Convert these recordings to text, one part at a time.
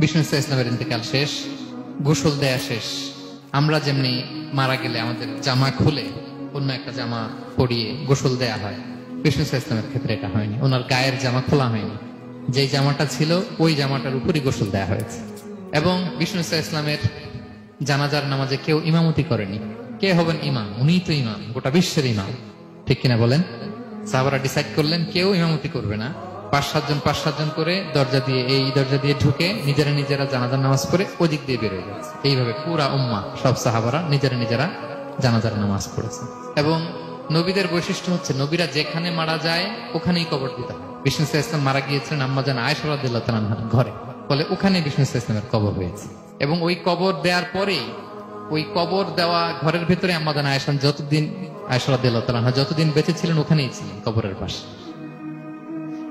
বিষ্ণু ইসলামের ইন্তেকাল শেষ, গোসল দেয়া শেষ। আমরা যেমনি মারা গেলে আমাদের জামা খুলে অন্য একটা জামা পরিয়ে গোসল দেয়া হয়, বিষ্ণু ইসলামের ক্ষেত্রে এটা হয়নি। ওনার গায়ের জামা খোলা হয়নি, যেই জামাটা ছিল ওই জামাটার উপরই গোসল দেয়া হয়েছে। এবং বিষ্ণু ইসলামের জানাজার নামাজে কেউ ইমামতি করেনি। কে হবেন ইমাম? উনিই তো ইমাম, গোটা বিশ্বের ইমাম, ঠিক কিনা বলেন? সাহাবারা ডিসাইড করলেন কেউ ইমামতি করবে না, 5-7 জন করে দরজা দিয়ে, এই দরজা দিয়ে ঢুকে নিজেরা জানাজার নামাজ পড়ে ওদিক দিয়ে বের হয়ে যাচ্ছে। এইভাবে পুরা উম্মাহ, সব সাহাবারা নিজেরা জানাজার নামাজ পড়েছে। এবং নবীদের বৈশিষ্ট্য হচ্ছে নবীরা যেখানে মারা যায় ওখানেই কবর দিতে হয়। বিষ্ণু ইসলাম মারা গিয়েছিলেন আম্মাজান আয়েশা রাদিয়াল্লাহু তাআলা আনহার ঘরে, ফলে ওখানে বিষ্ণু ইসলামের কবর হয়েছে। এবং ওই কবর দেওয়ার পরেই, ওই কবর দেওয়া ঘরের ভেতরে আম্মাজান আয়েশা রাদিয়াল্লাহু তাআলা আনহা যতদিন বেঁচে ছিলেন ওখানেই ছিলেন, কবরের পাশে।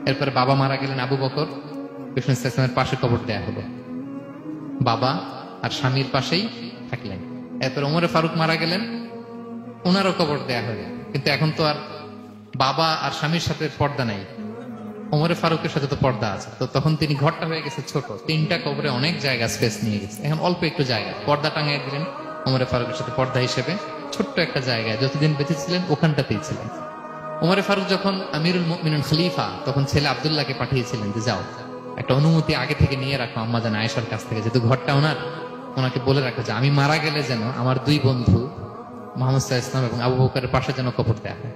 এরপরে বাবা মারা গেলেন আবু বকর, বিষ্ণু ইসলামের পাশে কবর দেয়া হলো, বাবা আর স্বামীর পাশেই থাকলেন। এরপর ওমরে ফারুক মারা গেলেন, ওনারও কবর দেয়া হলো। কিন্তু এখন তো আর বাবা আর স্বামীর সাথে পর্দা নাই, ওমরে ফারুকের সাথে তো পর্দা আছে। তো তখন তিনি, ঘরটা হয়ে গেছে ছোট, 3টা কবরে অনেক জায়গা স্পেস নিয়ে গেছে। এখন অল্প একটু জায়গা পর্দা টাঙিয়ে দিলেন ওমরে ফারুকের সাথে পর্দা হিসেবে, ছোট্ট একটা জায়গায় যতদিন বেঁচে ছিলেন ওখানটাতেই ছিলেন। ওমরে ফারুক যখন আমিরুল মুমিনিন খলিফা, তখন ছেলে আব্দুল্লাহকে পাঠিয়েছিলেন যে যাও একটা অনুমতি আগে থেকে নিয়ে রাখো আম্মাজান আয়েশার কাছ থেকে, যেহেতু ঘরটা ওনার, ওনাকে বলে রাখো যে আমি মারা গেলে যেন আমার 2 বন্ধু মুহাম্মদ সাল্লাল্লাহু আলাইহি ওয়াসাল্লাম এবং আবু বকরের পাশে যেন কবর দেয়া হয়।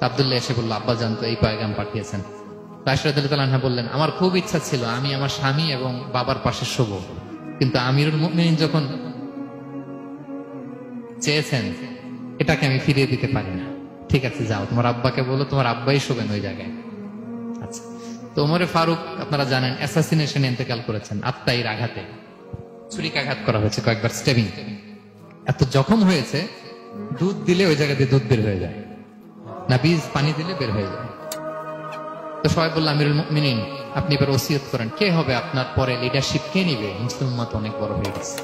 আব্দুল্লাহ এসে বলল, আব্বা জান তো এই পয়গাম পাঠিয়েছেন। আয়েশা রাদিয়াল্লাহু তাআলা আনহা বললেন, আমার খুব ইচ্ছা ছিল আমি আমার স্বামী এবং বাবার পাশে শোব, কিন্তু আমিরুল মুমিনিন যখন চেয়েছেন এটাকে আমি ফিরিয়ে দিতে পারি না। ঠিক আছে যাও, তোমার আব্বাকে বলো তোমার আব্বাই শোবেন ওই জায়গায়। আচ্ছা, তো ওমরে ফারুক আপনারা জানেন অ্যাসাসিনেশনে ইন্তেকাল করেছেন, আত্মাইর আঘাতে ছুরিকাঘাত করা হয়েছে, কয়েকবার স্টেবিং। এত জখম হয়েছে, দুধ দিলে ওই জায়গা দিয়ে দুধ বের হয়ে যায় না, বীজ পানি দিলে বের হয়ে যায়। তো সবাই বলল, আমিরুল মুমিনিন আপনি এবার ওসিয়ত করেন, কে হবে আপনার পরে লিডারশিপ, কে নিবে? মুসলিম উম্মাত অনেক বড় হয়ে গেছে।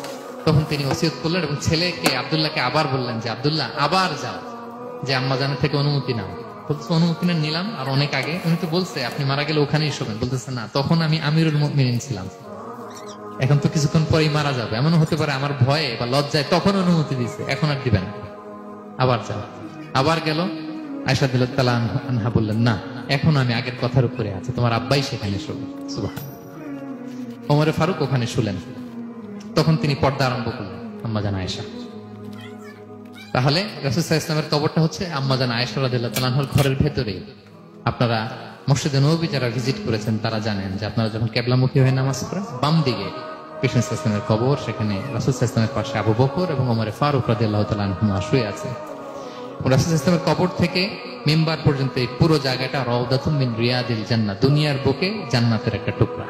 তখন তিনি ওসিয়ত করলেন এবং ছেলেকে আব্দুল্লাহকে আবার বললেন যে আব্দুল্লাহ আবার যাও, যে আম্মা জানের থেকে অনুমতি নাও। বলতেছে অনুমতি নিলাম আর অনেক আগে, উনি তো বলছে আপনি মারা গেলে ওখানেই শোবেন। বলতেছে না, তখন আমি আমিরুল মুমিনিন ছিলাম, এখন তো কিছুক্ষণ পরেই মারা যাবে, এমন হতে পারে আমার ভয়ে বা লজ্জায় তখন অনুমতি দিছে, এখন আর দিবেন। আবার যাও, আবার গেল। আয়েশা রাদিয়াল্লাহু তাআলা আনহা বললেন, না এখন আমি আগের কথার উপরে আছি, তোমার আব্বাই সেখানে শোবে। সুবহানাল্লাহ। ওমরে ফারুক ওখানে শুলেন, তখন তিনি পর্দা আরম্ভ করলেন আম্মাজান আয়েশা। তাহলে রাসূল সাল্লাল্লাহু আলাইহি ওয়াসাল্লামের কবরটা হচ্ছে আম্মাজান আয়েশা রাদিয়াল্লাহু তাআলা আনহার ঘরের ভেতরেই। আপনারা মসজিদে নববী যারা ভিজিট করেছেন তারা জানেন যে আপনারা যখন কিবলামুখী হয়ে নামাজ পড়েন, বাম দিকে বিষ্ণু ইসলামের কবর, সেখানে রাসূল সাল্লাল্লাহু আলাইহি ওয়াসাল্লামের পাশে আবু বকর এবং ওমরে ফারুক রাদিয়াল্লাহু তাআলা আনহুমা শুয়ে আছে। রাসূল সাল্লাল্লাহু আলাইহি ওয়াসাল্লামের কবর থেকে মিম্বার পর্যন্ত এই পুরো জায়গাটা রাউদাতুম মিন রিয়াদিল জান্নাহ, দুনিয়ার বুকে জান্নাতের একটা টুকরা।